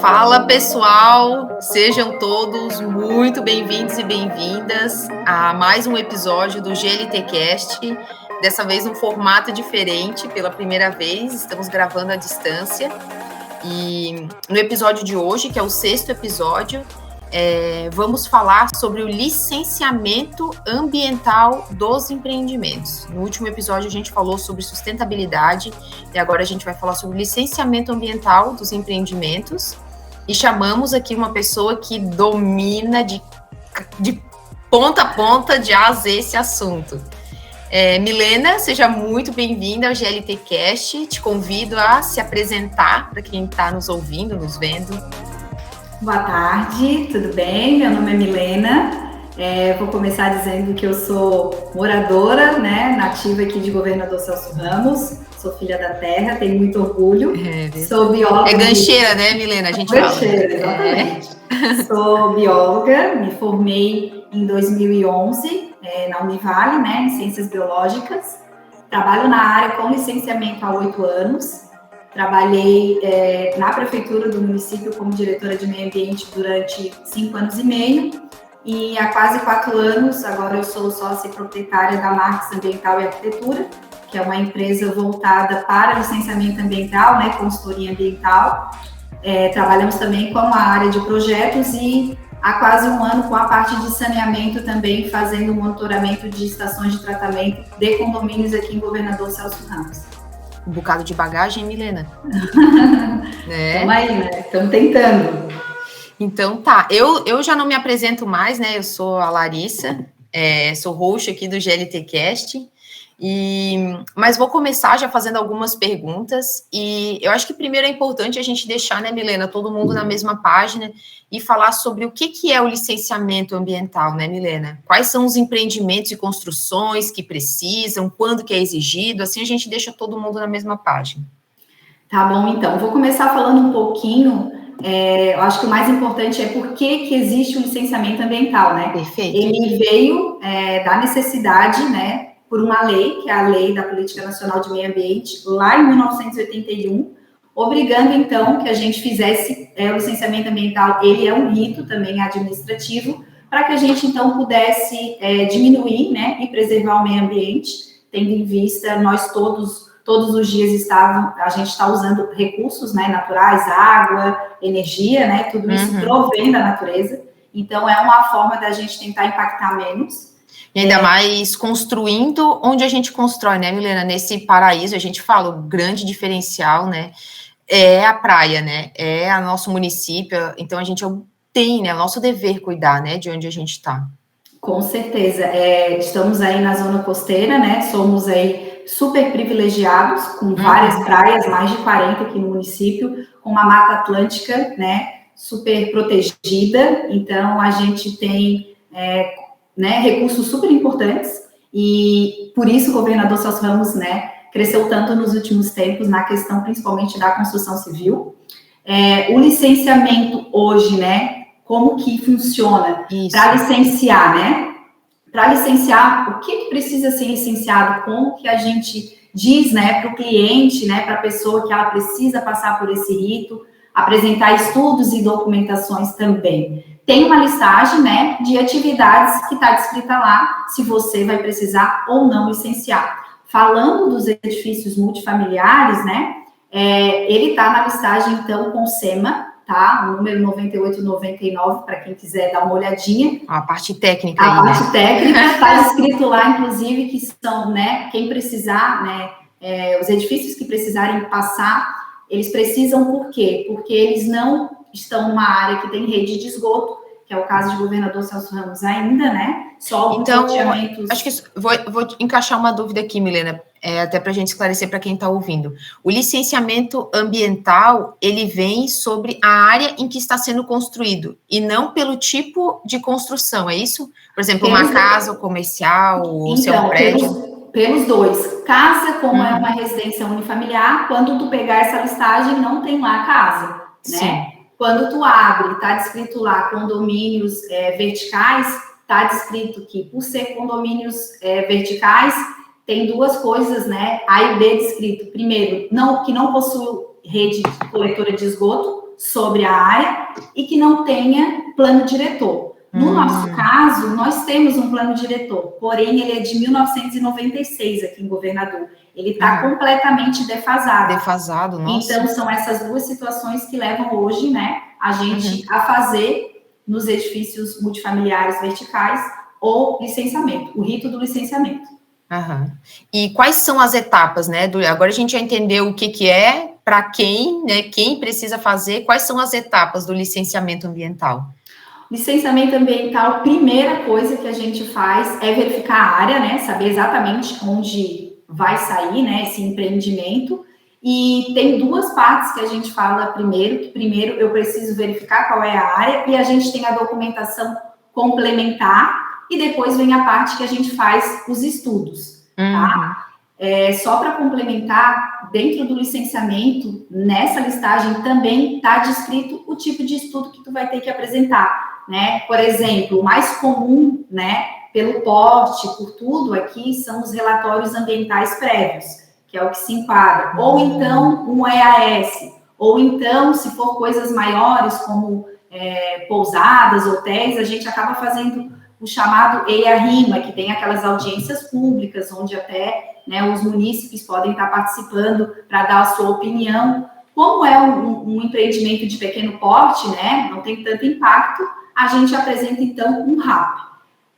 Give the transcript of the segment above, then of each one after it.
Fala pessoal, sejam todos muito bem-vindos e bem-vindas a mais um episódio do GLTcast, dessa vez num formato diferente, pela primeira vez, estamos gravando à distância, e no episódio de hoje, que é o 6º episódio, vamos falar sobre o licenciamento ambiental dos empreendimentos. No último episódio a gente falou sobre sustentabilidade e agora a gente vai falar sobre licenciamento ambiental dos empreendimentos e chamamos aqui uma pessoa que domina de ponta a ponta, de A a Z, esse assunto. Milena, seja muito bem-vinda ao GLTcast. Te convido a se apresentar para quem está nos ouvindo, nos vendo. Boa tarde, tudo bem? Meu nome é Milena. Vou começar dizendo que eu sou moradora, nativa aqui de Governador Celso Ramos. Sou filha da terra, tenho muito orgulho. Sou bióloga. É gancheira, né, Milena? A gente gancheira, exatamente. Sou bióloga, me formei em 2011 na Univale, em Ciências Biológicas. Trabalho na área com licenciamento há 8 anos. Trabalhei na prefeitura do município como diretora de meio ambiente durante 5 anos e meio e há quase 4 anos, agora eu sou sócia e proprietária da Marques Ambiental e Arquitetura, que é uma empresa voltada para licenciamento ambiental, consultoria ambiental. Trabalhamos também com a área de projetos e há quase 1 ano com a parte de saneamento também, fazendo monitoramento de estações de tratamento de condomínios aqui em Governador Celso Ramos. Um bocado de bagagem, Milena. Estamos aí, estamos tentando. Então tá, eu já não me apresento mais, eu sou a Larissa, sou host aqui do GLTcast, mas vou começar já fazendo algumas perguntas, e eu acho que primeiro é importante a gente deixar, Milena, todo mundo na mesma página e falar sobre o que é o licenciamento ambiental, Milena? Quais são os empreendimentos e construções que precisam, quando que é exigido, assim a gente deixa todo mundo na mesma página. Tá bom, então, vou começar falando um pouquinho, eu acho que o mais importante é por que existe o licenciamento ambiental, Perfeito. Ele veio da necessidade, por uma lei, que é a Lei da Política Nacional de Meio Ambiente, lá em 1981, obrigando, então, que a gente fizesse o licenciamento ambiental. Ele é um rito também administrativo, para que a gente, então, pudesse diminuir, e preservar o meio ambiente, tendo em vista, nós todos os dias a gente está usando recursos naturais, água, energia, tudo isso provém da natureza. Então, é uma forma da gente tentar impactar menos. E ainda mais construindo onde a gente constrói, Milena? Nesse paraíso, a gente fala, o grande diferencial, é a praia, é o nosso município. Então, a gente tem, o nosso dever cuidar, de onde a gente está. Com certeza. Estamos aí na zona costeira, somos aí super privilegiados, com várias praias, mais de 40 aqui no município, com uma mata atlântica, super protegida. Então, a gente tem recursos super importantes e por isso o governador Celso Ramos, cresceu tanto nos últimos tempos na questão principalmente da construção civil. O licenciamento hoje, como que funciona para licenciar, Para licenciar, o que precisa ser licenciado, como que a gente diz, para o cliente, para a pessoa que ela precisa passar por esse rito, apresentar estudos e documentações também. Tem uma listagem, de atividades que está descrita lá, se você vai precisar ou não licenciar. Falando dos edifícios multifamiliares, ele está na listagem, então, com SEMA, tá? O número 9899, para quem quiser dar uma olhadinha. A parte técnica. A parte técnica está escrito lá, inclusive, que são, quem precisar, os edifícios que precisarem passar, eles precisam por quê? Porque eles não estão numa área que tem rede de esgoto, que é o caso de Governador Celso Ramos ainda, Só alguns loteamentos. Acho que vou encaixar uma dúvida aqui, Milena, até para a gente esclarecer para quem está ouvindo. O licenciamento ambiental, ele vem sobre a área em que está sendo construído, e não pelo tipo de construção, é isso? Por exemplo, uma casa comercial, ou se é um prédio? Pelos dois. Casa, como é uma residência unifamiliar, quando tu pegar essa listagem, não tem lá casa, Sim. Quando tu abre, está descrito lá condomínios verticais, está descrito que, por ser condomínios verticais, tem duas coisas, A e B descrito. Primeiro, que não possui rede coletora de esgoto, sobre a área e que não tenha plano diretor. No nosso caso, nós temos um plano diretor, porém ele é de 1996 aqui em Governador. Ele está completamente defasado. Defasado, nossa. Então, são essas duas situações que levam hoje, né, a gente a fazer nos edifícios multifamiliares verticais o licenciamento, o rito do licenciamento. E quais são as etapas, né? Agora a gente já entendeu o que é, para quem, né? Quem precisa fazer, quais são as etapas do licenciamento ambiental? Licenciamento ambiental, primeira coisa que a gente faz é verificar a área, né? Saber exatamente onde vai sair, né? Esse empreendimento. E tem duas partes que a gente fala primeiro, que primeiro eu preciso verificar qual é a área e a gente tem a documentação complementar e depois vem a parte que a gente faz os estudos, tá? Só para complementar, dentro do licenciamento, nessa listagem também está descrito o tipo de estudo que tu vai ter que apresentar, né? Por exemplo, o mais comum, né, pelo porte, por tudo aqui, são os relatórios ambientais prévios, que é o que se enquadra. Ou então, um EAS, ou então, se for coisas maiores, como pousadas, hotéis, a gente acaba fazendo o chamado EIA-RIMA, que tem aquelas audiências públicas, onde até, né, os munícipes podem estar participando para dar a sua opinião. Como é um empreendimento de pequeno porte, né, não tem tanto impacto, a gente apresenta, então, um RAP.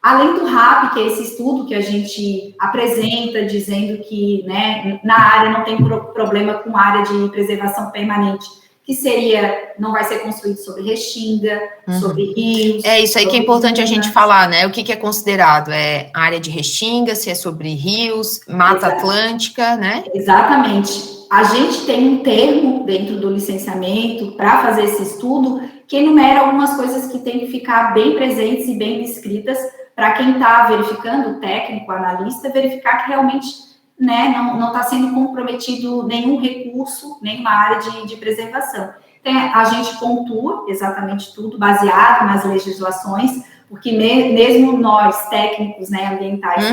Além do RAP, que é esse estudo que a gente apresenta, dizendo que, né, na área não tem problema com área de preservação permanente, que seria, não vai ser construído sobre restinga, sobre rios. É isso aí que é importante a gente falar, né? O que é considerado? É área de restinga, se é sobre rios, mata atlântica, né? Exatamente. A gente tem um termo dentro do licenciamento para fazer esse estudo que enumera algumas coisas que tem que ficar bem presentes e bem descritas para quem está verificando, o técnico, o analista, verificar que realmente, né, não está sendo comprometido nenhum recurso, nenhuma área de preservação. Então, a gente pontua exatamente tudo, baseado nas legislações, porque mesmo nós, técnicos, né, ambientais,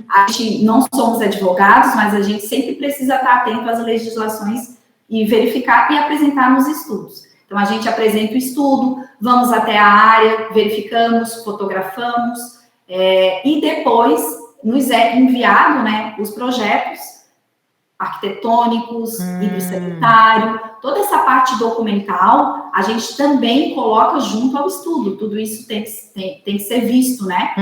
a gente não somos advogados, mas a gente sempre precisa estar atento às legislações e verificar e apresentar nos estudos. Então, a gente apresenta o estudo, vamos até a área, verificamos, fotografamos, e depois nos é enviado, né, os projetos arquitetônicos, hidrossanitário, toda essa parte documental, a gente também coloca junto ao estudo. Tudo isso tem que ser visto, né?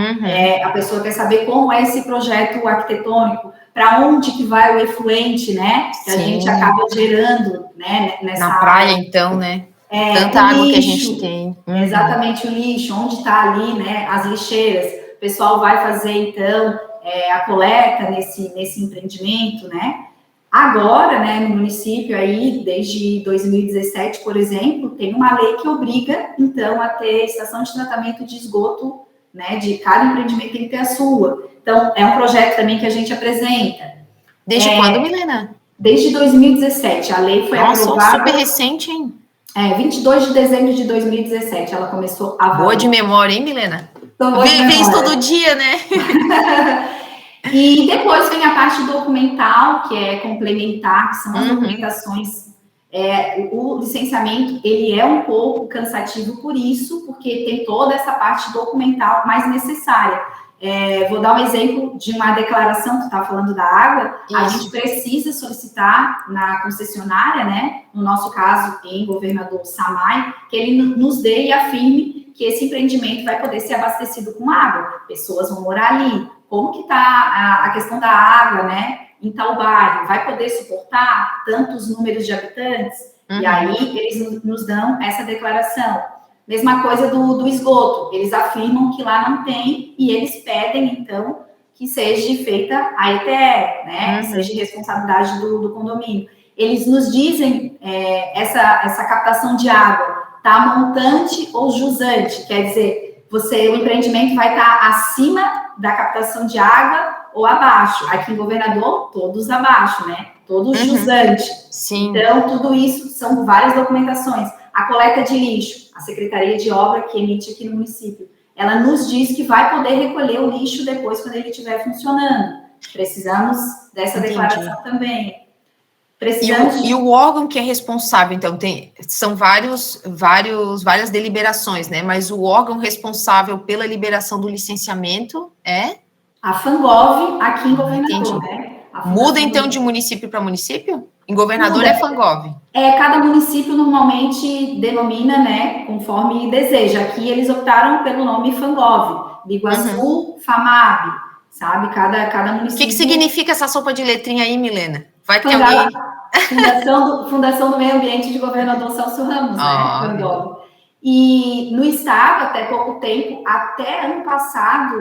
A pessoa quer saber como é esse projeto arquitetônico, para onde que vai o efluente, né? Que a gente acaba gerando, né, nessa na praia, área. Então, né? Tanta água que a gente tem. Exatamente, o lixo, onde está ali, né, as lixeiras. O pessoal vai fazer, então, a coleta nesse empreendimento, né? Agora, né, no município aí, desde 2017, por exemplo, tem uma lei que obriga, então, a ter estação de tratamento de esgoto, né, de cada empreendimento tem que ter a sua. Então, é um projeto também que a gente apresenta. Desde quando, Milena? Desde 2017, a lei foi aprovada... Nossa, super recente, hein? 22 de dezembro de 2017, ela começou a... Boa de memória, hein, Milena? Vem todo dia, né? E depois vem a parte documental, que é complementar, que são as documentações. O licenciamento, ele é um pouco cansativo por isso, porque tem toda essa parte documental mais necessária. Vou dar um exemplo de uma declaração, que está falando da água. Isso. A gente precisa solicitar na concessionária, né? No nosso caso, em Governador Samay, que ele nos dê e afirme que esse empreendimento vai poder ser abastecido com água. Pessoas vão morar ali. Como que está a questão da água, né? Em tal bairro, vai poder suportar tantos números de habitantes? E aí, eles nos dão essa declaração. Mesma coisa do esgoto. Eles afirmam que lá não tem e eles pedem, então, que seja feita a ETE, né? Que seja responsabilidade do condomínio. Eles nos dizem essa captação de água, tá montante ou jusante? Quer dizer, o empreendimento vai estar acima da captação de água ou abaixo. Aqui em Governador, todos abaixo, né? Todos jusante. Sim. Então, tudo isso são várias documentações. A coleta de lixo, a Secretaria de Obra que emite aqui no município, ela nos diz que vai poder recolher o lixo depois quando ele estiver funcionando. Precisamos dessa declaração também. E o órgão que é responsável, então, são várias deliberações, né? Mas o órgão responsável pela liberação do licenciamento é? A FANGOV, aqui em Governador, entendi. né? Muda, então, de município para município? Em Governador Muda. É FANGOV? Cada município normalmente denomina, né, conforme deseja. Aqui eles optaram pelo nome FANGOV, Biguaçu, FAMAB, sabe? Cada município... O que significa essa sopa de letrinha aí, Milena? Vai ter alguém... Fundação do Meio Ambiente de Governador Celso Ramos, né? FANGOV. E no estado, até pouco tempo, até ano passado,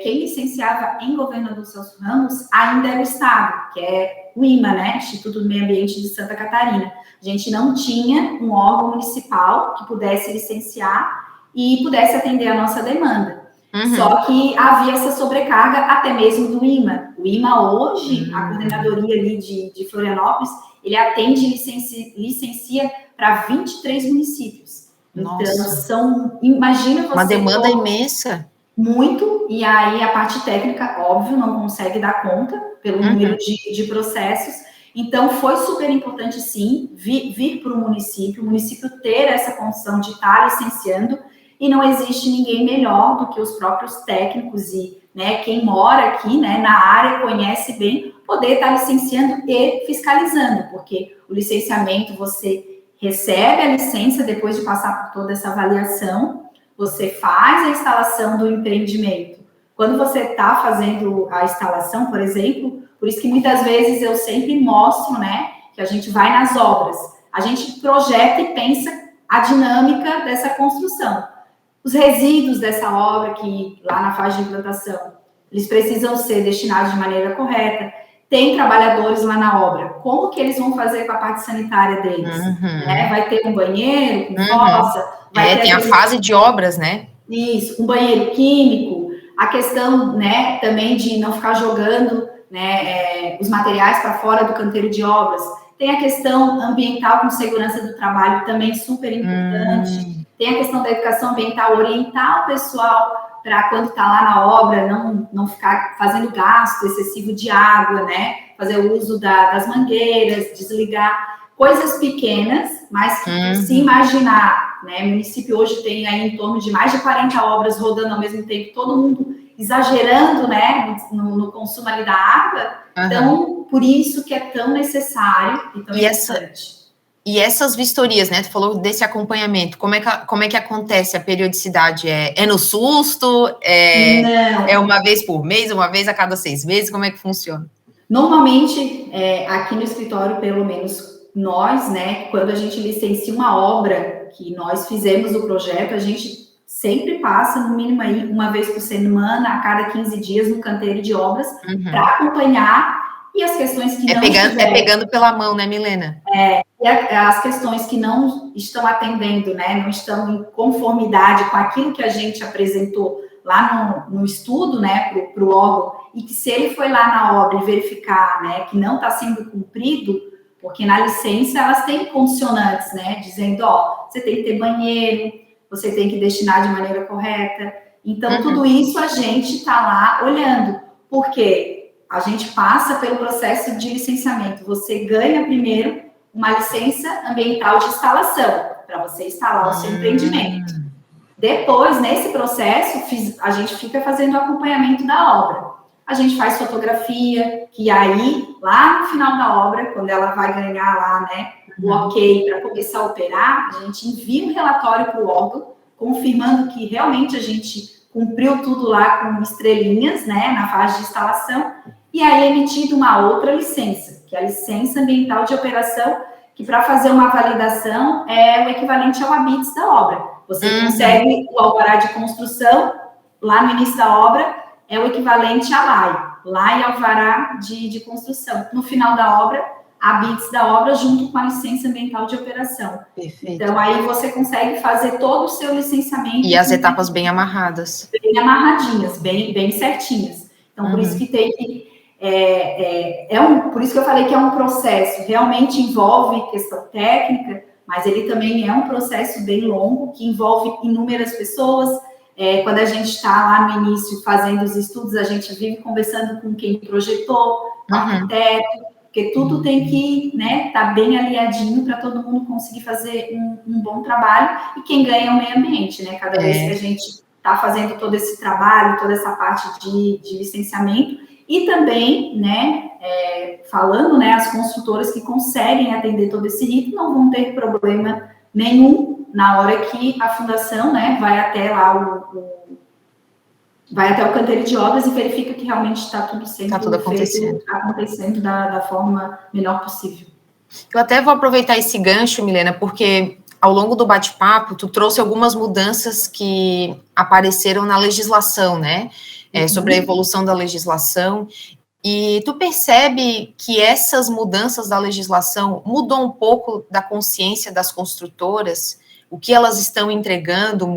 quem licenciava em Governador Celso Ramos ainda era o estado, que é o IMA, né? Instituto do Meio Ambiente de Santa Catarina. A gente não tinha um órgão municipal que pudesse licenciar e pudesse atender a nossa demanda. Só que havia essa sobrecarga até mesmo do IMA. O IMA hoje, a coordenadoria ali de Florianópolis, ele atende e licencia para 23 municípios. Nossa. Então, imagina você... Uma demanda imensa. Muito, e aí a parte técnica, óbvio, não consegue dar conta pelo número de processos. Então, foi super importante, sim, vir para o município ter essa condição de estar licenciando, e não existe ninguém melhor do que os próprios técnicos e, né, quem mora aqui, né, na área, conhece bem, poder estar licenciando e fiscalizando, porque o licenciamento, você recebe a licença depois de passar por toda essa avaliação, você faz a instalação do empreendimento. Quando você está fazendo a instalação, por exemplo, por isso que muitas vezes eu sempre mostro, né, que a gente vai nas obras, a gente projeta e pensa a dinâmica dessa construção. Os resíduos dessa obra, que lá na fase de implantação, eles precisam ser destinados de maneira correta. Tem trabalhadores lá na obra, como que eles vão fazer com a parte sanitária deles? Né? Vai ter um banheiro com fossa? Tem a fase de obras, né? Isso, um banheiro químico, a questão, né, também de não ficar jogando, né, os materiais para fora do canteiro de obras. Tem a questão ambiental com segurança do trabalho, também super importante. Tem a questão da educação ambiental, orientar o pessoal para quando está lá na obra, não ficar fazendo gasto excessivo de água, né? Fazer o uso das mangueiras, desligar. Coisas pequenas, mas que se imaginar, né? O município hoje tem aí em torno de mais de 40 obras rodando ao mesmo tempo, todo mundo exagerando, né? No consumo ali da água. Então, por isso que é tão necessário e tão importante. E essas vistorias, né? Tu falou desse acompanhamento. Como é que acontece a periodicidade? É no susto? Não. É uma vez por mês? Uma vez a cada 6 meses? Como é que funciona? Normalmente, aqui no escritório, pelo menos nós, né? Quando a gente licencia uma obra que nós fizemos o projeto, a gente sempre passa, no mínimo, aí, uma vez por semana, a cada 15 dias, no canteiro de obras, para acompanhar. E as questões que não estiverem... pegando pela mão, né, Milena? E as questões que não estão atendendo, né, não estão em conformidade com aquilo que a gente apresentou lá no estudo, né, para o órgão, e que se ele foi lá na obra e verificar, né, que não está sendo cumprido, porque na licença elas têm condicionantes, né, dizendo, você tem que ter banheiro, você tem que destinar de maneira correta. Então, tudo isso a gente está lá olhando, porque a gente passa pelo processo de licenciamento. Você ganha primeiro uma licença ambiental de instalação, para você instalar o seu empreendimento. Depois, nesse processo, a gente fica fazendo o acompanhamento da obra. A gente faz fotografia, que aí, lá no final da obra, quando ela vai ganhar lá, né, o ok para começar a operar, a gente envia um relatório para o órgão, confirmando que realmente a gente cumpriu tudo lá com estrelinhas, né, na fase de instalação, e aí é emitida uma outra licença, que é a licença ambiental de operação, que para fazer uma validação é o equivalente ao ABITS da obra. Você consegue o alvará de construção, lá no início da obra, é o equivalente a LAI. LAI é alvará de construção. No final da obra, ABITS da obra junto com a licença ambiental de operação. Perfeito. Então, aí você consegue fazer todo o seu licenciamento. E as etapas bem amarradas. Bem amarradinhas, bem certinhas. Então, por isso que tem que... por isso que eu falei que é um processo, realmente envolve questão técnica, mas ele também é um processo bem longo, que envolve inúmeras pessoas. Quando a gente está lá no início fazendo os estudos, a gente vive conversando com quem projetou, com o arquiteto, porque tudo tem que, né, tá bem aliadinho para todo mundo conseguir fazer um bom trabalho, e quem ganha é o meio ambiente, né? Cada vez que a gente está fazendo todo esse trabalho, toda essa parte de licenciamento, e também, né, falando, né, as construtoras que conseguem atender todo esse rito não vão ter problema nenhum na hora que a fundação, né, vai até lá vai até o canteiro de obras e verifica que realmente está tudo sendo acontecendo da forma melhor possível. Eu até vou aproveitar esse gancho, Milena, porque ao longo do bate-papo, tu trouxe algumas mudanças que apareceram na legislação, né? Sobre a evolução da legislação. E tu percebe que essas mudanças da legislação mudou um pouco da consciência das construtoras? O que elas estão entregando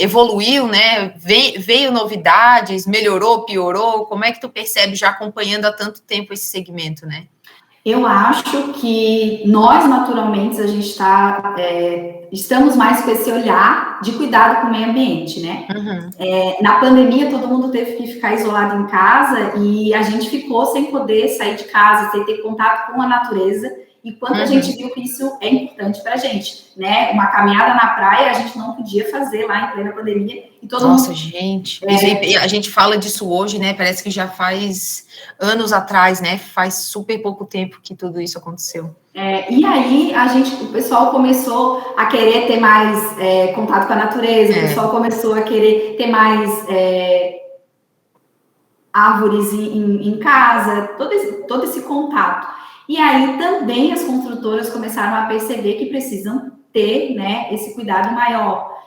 evoluiu, né? Veio novidades, melhorou, piorou? Como é que tu percebe já acompanhando há tanto tempo esse segmento, né? Eu acho que nós, naturalmente, a gente estamos mais com esse olhar de cuidado com o meio ambiente, né? Na pandemia, todo mundo teve que ficar isolado em casa e a gente ficou sem poder sair de casa, sem ter contato com a natureza. E quando a gente viu que isso é importante para a gente, né? Uma caminhada na praia a gente não podia fazer lá em plena pandemia. E todo mundo... gente. A gente fala disso hoje, né? Parece que já faz anos atrás, né? Faz super pouco tempo que tudo isso aconteceu. E aí o pessoal começou a querer ter mais contato com a natureza, o pessoal começou a querer ter mais árvores em casa, todo esse contato. E aí também as construtoras começaram a perceber que precisam ter, né, esse cuidado maior.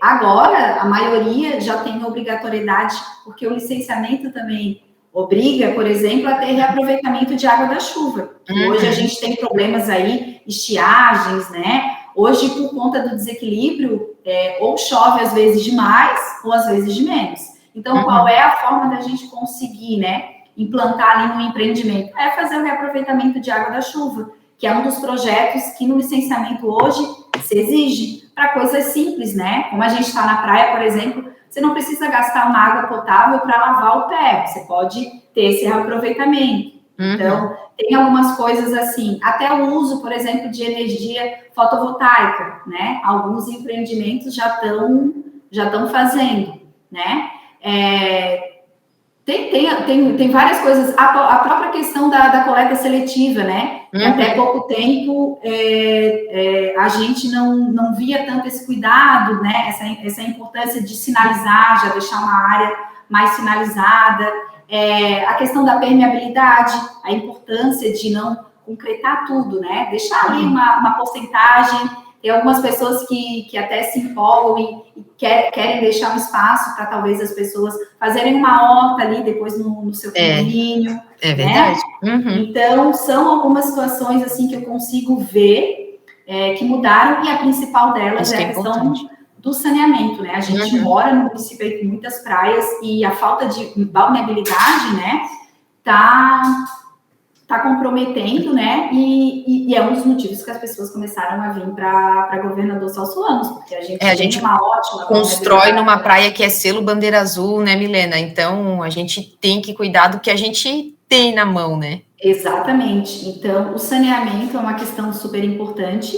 Agora, a maioria já tem obrigatoriedade, porque o licenciamento também obriga, por exemplo, a ter reaproveitamento de água da chuva. Hoje a gente tem problemas aí, estiagens, né? Hoje, por conta do desequilíbrio, ou chove às vezes demais, ou às vezes de menos. Então, qual é a forma da gente conseguir, né, implantar ali no empreendimento? É fazer o reaproveitamento de água da chuva, que é um dos projetos que no licenciamento hoje se exige para coisas simples, né? Como a gente está na praia, por exemplo, você não precisa gastar uma água potável para lavar o pé, você pode ter esse reaproveitamento. Então, tem algumas coisas assim, até o uso, por exemplo, de energia fotovoltaica, né? Alguns empreendimentos já estão fazendo, né? Tem várias coisas, a própria questão da coleta seletiva, né? Até pouco tempo a gente não via tanto esse cuidado, né? Essa importância de sinalizar, já deixar uma área mais sinalizada, a questão da permeabilidade, a importância de não concretar tudo, né? Deixar ali uma porcentagem. Tem algumas pessoas que até se empolgam e querem deixar um espaço para talvez as pessoas fazerem uma horta ali depois no seu condomínio. É verdade. Né? Então, são algumas situações assim que eu consigo ver que mudaram, e a principal delas é a questão do saneamento, né? A gente mora no município aí com muitas praias e a falta de balneabilidade, né, tá comprometendo, né, e é um dos motivos que as pessoas começaram a vir para Governador Celso Ramos, porque a gente tem uma ótima constrói numa praia que é selo bandeira azul, né, Milena? Então, a gente tem que cuidar do que a gente tem na mão, né? Exatamente. Então, o saneamento é uma questão super importante,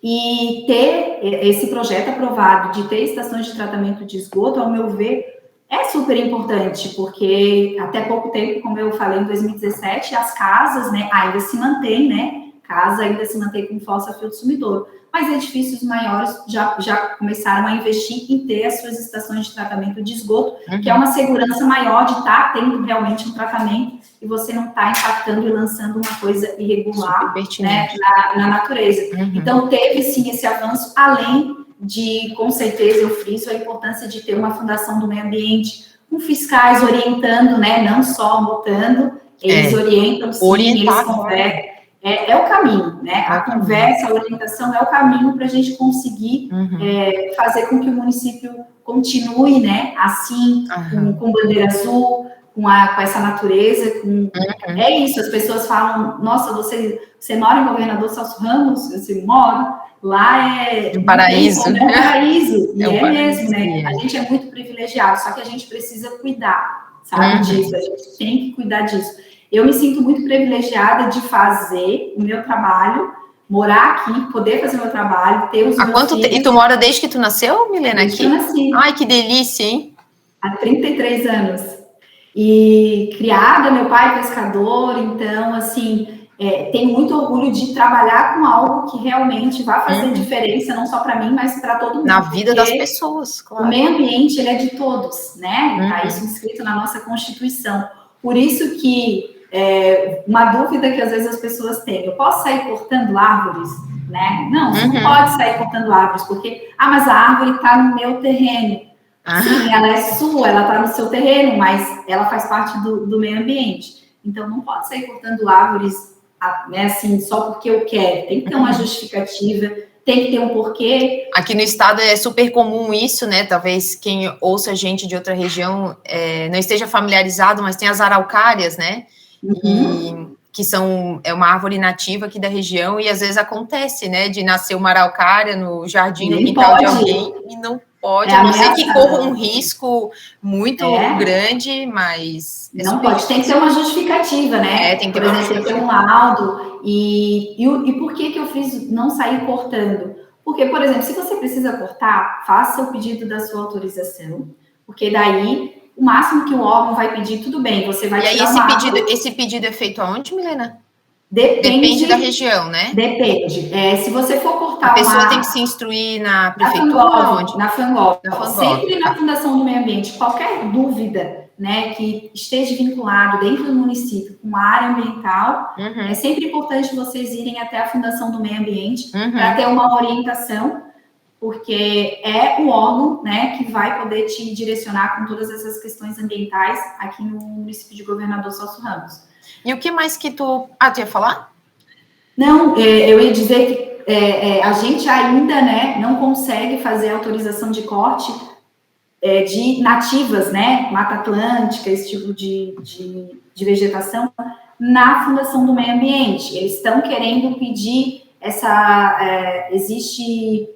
e ter esse projeto aprovado de ter estações de tratamento de esgoto, ao meu ver, é super importante, porque até pouco tempo, como eu falei, em 2017, as casas, né, ainda se mantêm, né? Casa ainda se mantém com fossa filtro sumidouro, mas edifícios maiores já começaram a investir em ter as suas estações de tratamento de esgoto, que é uma segurança maior de estar tendo realmente um tratamento e você não está impactando e lançando uma coisa irregular, né, na natureza. Então, teve sim esse avanço, além de, com certeza, eu friso a importância de ter uma fundação do meio ambiente, com fiscais orientando, né, não só multando, eles orientam sim, eles conversam. É o caminho, né? A conversa, a orientação é o caminho para a gente conseguir fazer com que o município continue, né, assim, com bandeira azul, com essa natureza. É isso, as pessoas falam, nossa, você mora em Governador Celso Ramos? Eu moro. Lá é um paraíso. É um paraíso, e mesmo, né? A gente é muito privilegiado, só que a gente precisa cuidar, sabe, disso, a gente tem que cuidar disso. eu me sinto muito privilegiada de fazer o meu trabalho, morar aqui, poder fazer o meu trabalho, ter os meus filhos. E tu mora desde que tu nasceu, Milena, desde aqui? Que eu nasci. Ai, que delícia, hein? Há 33 anos. E criada, meu pai é pescador, então, assim, tenho muito orgulho de trabalhar com algo que realmente vai fazer diferença, não só para mim, mas para todo mundo. Na vida das pessoas, claro. O meio ambiente, ele é de todos, né? Está isso inscrito na nossa Constituição. Por isso que uma dúvida que às vezes as pessoas têm, eu posso sair cortando árvores? Né? Não, você não pode sair cortando árvores, porque, mas a árvore está no meu terreno. Sim, ela é sua, ela está no seu terreno, mas ela faz parte do meio ambiente. Então, não pode sair cortando árvores, né, assim, só porque eu quero. Tem que ter uma justificativa, tem que ter um porquê. Aqui no estado é super comum isso, né? Talvez quem ouça a gente de outra região não esteja familiarizado, mas tem as araucárias, né? Que é uma árvore nativa aqui da região, e às vezes acontece, né? De nascer uma araucária no jardim, no quintal de alguém, e não pode, a não ser que corra um risco muito grande, mas... Não pode, tem que ter uma justificativa, né? Tem que ter, por exemplo, tem que ter um laudo. E por que eu fiz não sair cortando? Porque, por exemplo, se você precisa cortar, faça o pedido da sua autorização, porque daí, o máximo que o órgão vai pedir, tudo bem, você vai tirar esse pedido é feito aonde, Milena? Depende da região, né? Depende. Se você for cortar a pessoa tem que se instruir na prefeitura ou onde? Na Fangov. Sempre na Fundação do Meio Ambiente. Qualquer dúvida, né, que esteja vinculado dentro do município com a área ambiental, é sempre importante vocês irem até a Fundação do Meio Ambiente para ter uma orientação, porque é o órgão, né, que vai poder te direcionar com todas essas questões ambientais aqui no município de Governador Celso Ramos. E o que mais que tu... tu ia falar? Não, eu ia dizer que a gente ainda, né, não consegue fazer autorização de corte de nativas, né, Mata Atlântica, esse tipo de vegetação, na Fundação do Meio Ambiente. Eles estão querendo pedir existe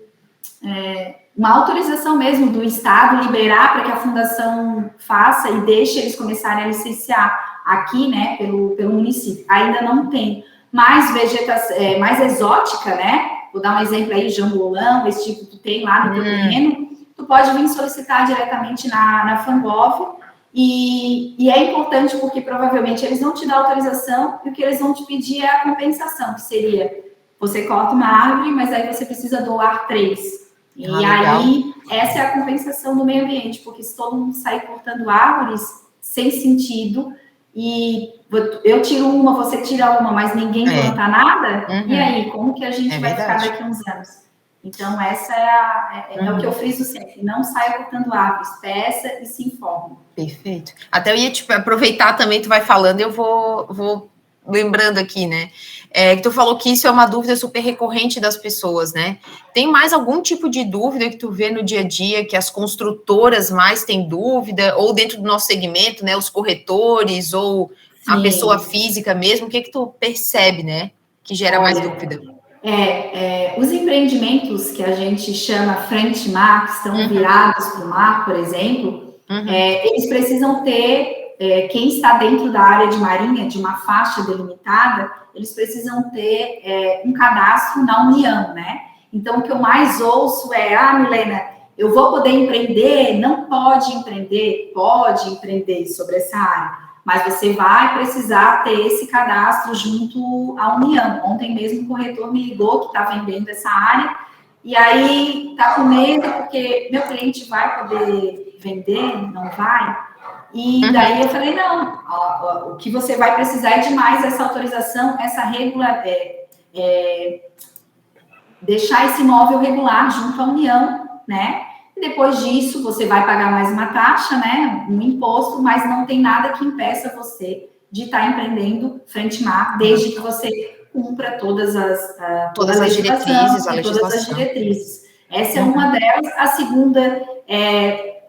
uma autorização mesmo do Estado liberar para que a Fundação faça e deixe eles começarem a licenciar aqui, né, pelo município. Ainda não tem. Mais vegetação, mais exótica, né? Vou dar um exemplo aí, jambolão, esse tipo que tem lá no teu terreno. Tu pode vir solicitar diretamente na Fangov, e é importante porque provavelmente eles vão te dar autorização e o que eles vão te pedir é a compensação, que seria, você corta uma árvore, mas aí você precisa doar 3. E aí, essa é a compensação do meio ambiente, porque se todo mundo sair cortando árvores sem sentido, e eu tiro uma, você tira uma, mas ninguém planta nada, e aí, como que a gente vai ficar daqui a uns anos? Então, essa é o que eu friso sempre. Não saia cortando árvores, peça e se informe. Perfeito. Até eu ia aproveitar também, tu vai falando, eu vou lembrando aqui, né? Que tu falou que isso é uma dúvida super recorrente das pessoas, né? Tem mais algum tipo de dúvida que tu vê no dia a dia, que as construtoras mais têm dúvida, ou dentro do nosso segmento, né? Os corretores, ou a pessoa física mesmo, o que tu percebe, né? Que gera mais dúvida? Os empreendimentos que a gente chama frente mar, que estão virados para o mar, por exemplo, eles precisam ter, quem está dentro da área de marinha, de uma faixa delimitada, eles precisam ter um cadastro na União, né? Então, o que eu mais ouço Milena, eu vou poder empreender? Não pode empreender? Pode empreender sobre essa área. Mas você vai precisar ter esse cadastro junto à União. Ontem mesmo o corretor me ligou que está vendendo essa área, e aí está com medo porque meu cliente vai poder vender, não vai? E daí eu falei, não, o que você vai precisar é de mais essa autorização, essa deixar esse imóvel regular junto à União, né? Depois disso, você vai pagar mais uma taxa, né, um imposto, mas não tem nada que impeça você de estar empreendendo frente mar, desde que você cumpra todas as diretrizes. Essa é uma delas. A segunda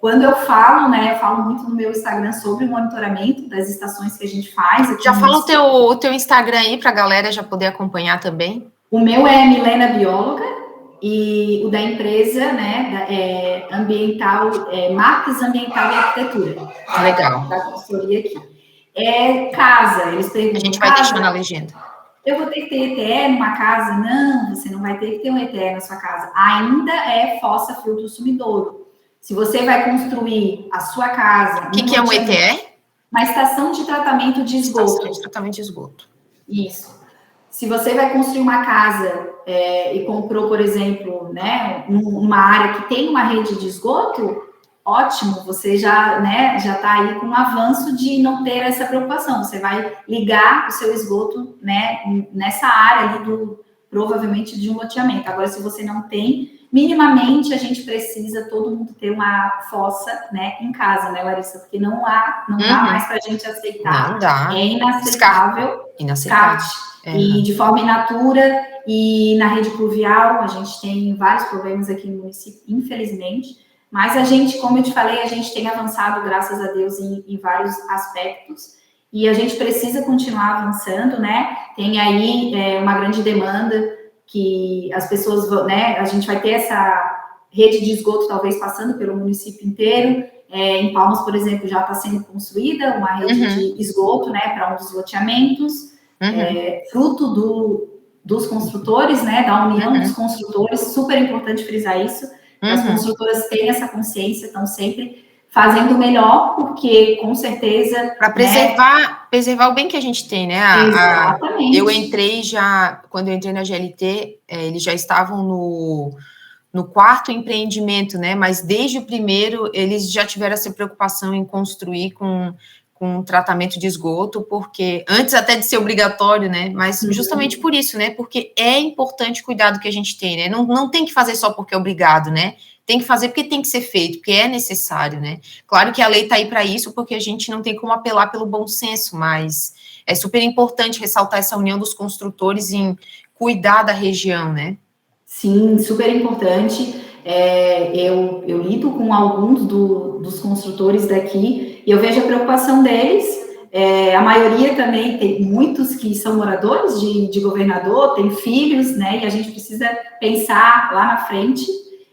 quando eu falo, né, eu falo muito no meu Instagram sobre o monitoramento das estações que a gente faz. Já fala o teu Instagram aí para a galera já poder acompanhar também. O meu é Milena Bióloga. E o da empresa, né, ambiental, Marques Ambiental e Arquitetura. Legal. Da consultoria aqui. É casa. Eles perguntam, a gente vai deixar na legenda. Eu vou ter que ter ETE numa casa? Não, você não vai ter que ter um ETE na sua casa. Ainda é fossa filtro sumidouro. Se você vai construir a sua casa... O que é um ETE? Uma estação de tratamento de esgoto. Estação de tratamento de esgoto. Isso. Se você vai construir uma casa e comprou, por exemplo, né, uma área que tem uma rede de esgoto, ótimo, você já está aí com um avanço de não ter essa preocupação. Você vai ligar o seu esgoto, né, nessa área ali provavelmente de um loteamento. Agora, se você não tem, minimamente a gente precisa todo mundo ter uma fossa, né, em casa, né, Larissa? Porque não dá mais para a gente aceitar. Não dá. É inaceitável. Inaceitável. E de forma in natura e na rede pluvial, a gente tem vários problemas aqui no município, infelizmente. Mas a gente, como eu te falei, a gente tem avançado, graças a Deus, em vários aspectos. E a gente precisa continuar avançando, né? Tem aí uma grande demanda que as pessoas vão, né? A gente vai ter essa rede de esgoto, talvez, passando pelo município inteiro. Em Palmas, por exemplo, já está sendo construída uma rede de esgoto, né? Para um dos loteamentos. Fruto dos construtores, né? Da união dos construtores. Super importante frisar isso. As construtoras têm essa consciência, estão sempre fazendo o melhor, porque, com certeza... Para preservar o bem que a gente tem, né? Exatamente. Quando eu entrei na GLT, eles já estavam no quarto empreendimento, né? Mas desde o primeiro, eles já tiveram essa preocupação em construir com tratamento de esgoto, porque antes até de ser obrigatório, né? Mas justamente por isso, né? Porque é importante cuidar do que a gente tem, né? Não tem que fazer só porque é obrigado, né? Tem que fazer porque tem que ser feito, porque é necessário, né? Claro que a lei está aí para isso, porque a gente não tem como apelar pelo bom senso, mas é super importante ressaltar essa união dos construtores em cuidar da região, né? Sim, super importante. Eu lido com alguns dos construtores daqui e eu vejo a preocupação deles. A maioria também tem muitos que são moradores de governador, tem filhos, né? E a gente precisa pensar lá na frente.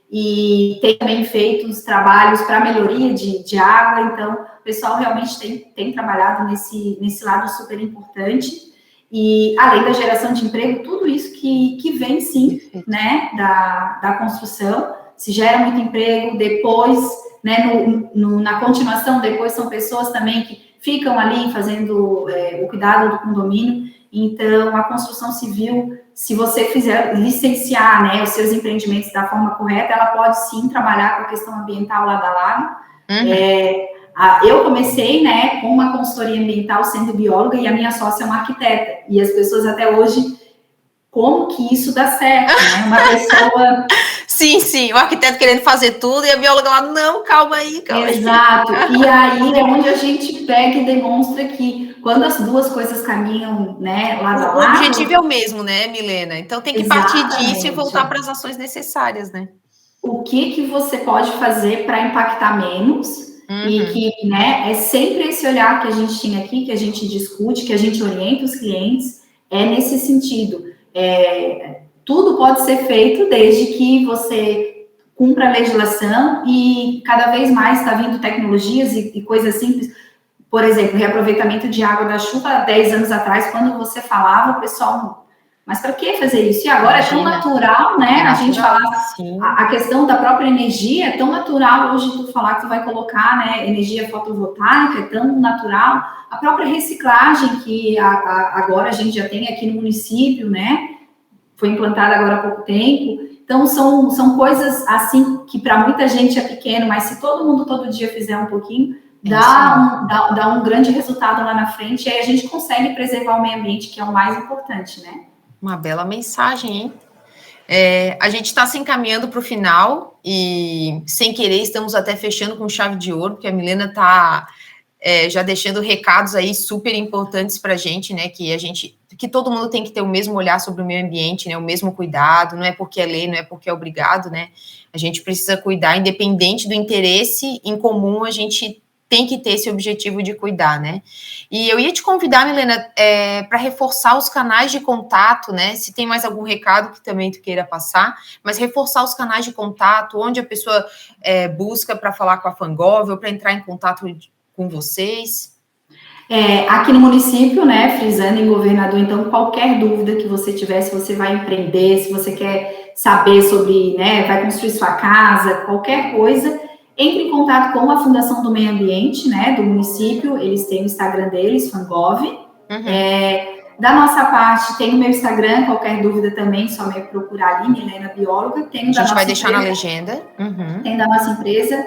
E tem também feito os trabalhos para melhoria de água. Então, o pessoal realmente tem trabalhado nesse lado super importante. E além da geração de emprego, tudo isso que vem sim, né, da construção, se gera muito emprego, depois, né, na continuação, depois são pessoas também que ficam ali fazendo o cuidado do condomínio. Então, a construção civil, se você fizer licenciar, né, os seus empreendimentos da forma correta, ela pode sim trabalhar com a questão ambiental lado a lado. Eu comecei, né, com uma consultoria ambiental sendo bióloga e a minha sócia é uma arquiteta. E as pessoas até hoje, como que isso dá certo, né? Uma pessoa... Sim, o arquiteto querendo fazer tudo e a bióloga lá, não, calma aí. Exato. E aí é onde a gente pega e demonstra que quando as duas coisas caminham, né, lado a lado... O objetivo é o mesmo, né, Milena? Então tem que partir disso e voltar para as ações necessárias, né? O que você pode fazer para impactar menos... E que, né, é sempre esse olhar que a gente tem aqui, que a gente discute, que a gente orienta os clientes, é nesse sentido. Tudo pode ser feito desde que você cumpra a legislação e cada vez mais está vindo tecnologias e coisas simples. Por exemplo, reaproveitamento de água da chuva, há 10 anos atrás, quando você falava, o pessoal... Mas para que fazer isso? E agora é tão natural, né? A gente falar a questão da própria energia é tão natural hoje tu falar que tu vai colocar, né, energia fotovoltaica, é tão natural. A própria reciclagem que agora a gente já tem aqui no município, né? Foi implantada agora há pouco tempo. Então, são coisas assim que para muita gente é pequeno, mas se todo mundo todo dia fizer um pouquinho, dá um grande resultado lá na frente e aí a gente consegue preservar o meio ambiente, que é o mais importante, né? Uma bela mensagem, hein? A gente está se encaminhando para o final e, sem querer, estamos até fechando com chave de ouro, porque a Milena está já deixando recados aí super importantes para a gente, né? Que todo mundo tem que ter o mesmo olhar sobre o meio ambiente, né? O mesmo cuidado, não é porque é lei, não é porque é obrigado, né? A gente precisa cuidar, independente do interesse em comum, a gente tem que ter esse objetivo de cuidar, né? E eu ia te convidar, Milena, para reforçar os canais de contato, né? Se tem mais algum recado que também tu queira passar, mas reforçar os canais de contato, onde a pessoa busca para falar com a Fangov ou para entrar em contato com vocês. Aqui no município, né, frisando em governador, então qualquer dúvida que você tiver, se você vai empreender, se você quer saber sobre, né, vai construir sua casa, qualquer coisa, entre em contato com a Fundação do Meio Ambiente, né, do município, eles têm o Instagram deles, Fangov. Da nossa parte, tem o meu Instagram, qualquer dúvida também, só me procurar ali, Milena Bióloga. Tem a gente vai deixar na legenda. Tem da nossa empresa,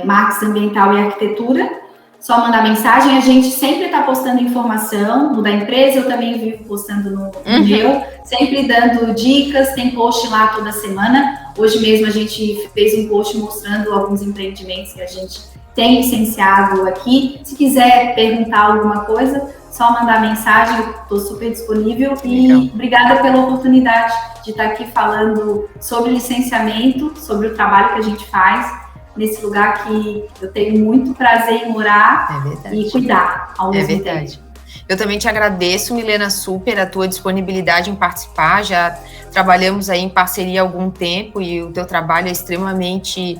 Marketing Ambiental e Arquitetura. Só mandar mensagem, a gente sempre está postando informação, no da empresa eu também vivo postando no meu, sempre dando dicas, tem post lá toda semana. Hoje mesmo a gente fez um post mostrando alguns empreendimentos que a gente tem licenciado aqui. Se quiser perguntar alguma coisa, só mandar mensagem, eu estou super disponível. E obrigada pela oportunidade de estar aqui falando sobre licenciamento, sobre o trabalho que a gente faz nesse lugar que eu tenho muito prazer em morar e cuidar ao mesmo tempo. Eu também te agradeço, Milena, super a tua disponibilidade em participar. Já trabalhamos aí em parceria há algum tempo e o teu trabalho é extremamente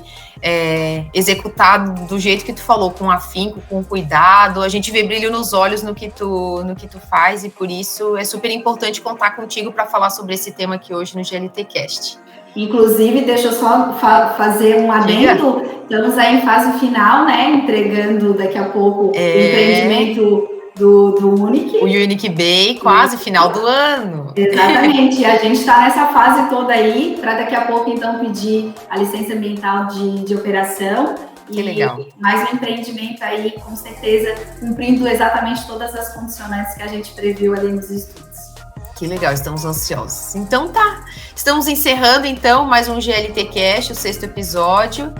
executado do jeito que tu falou, com afinco, com cuidado. A gente vê brilho nos olhos no que tu faz e por isso é super importante contar contigo para falar sobre esse tema aqui hoje no GLTcast. Inclusive, deixa eu só fazer um adendo, estamos aí em fase final, né, entregando daqui a pouco o empreendimento do Unique. O Unique Bay, quase final do ano. Exatamente, e a gente está nessa fase toda aí, para daqui a pouco, então, pedir a licença ambiental de operação. Que legal. Mais um empreendimento aí, com certeza, cumprindo exatamente todas as condicionantes que a gente previu ali nos estudos. Que legal, estamos ansiosos. Então tá, estamos encerrando então mais um GLTcast, o 6º episódio.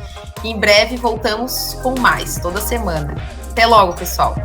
Em breve voltamos com mais, toda semana. Até logo, pessoal.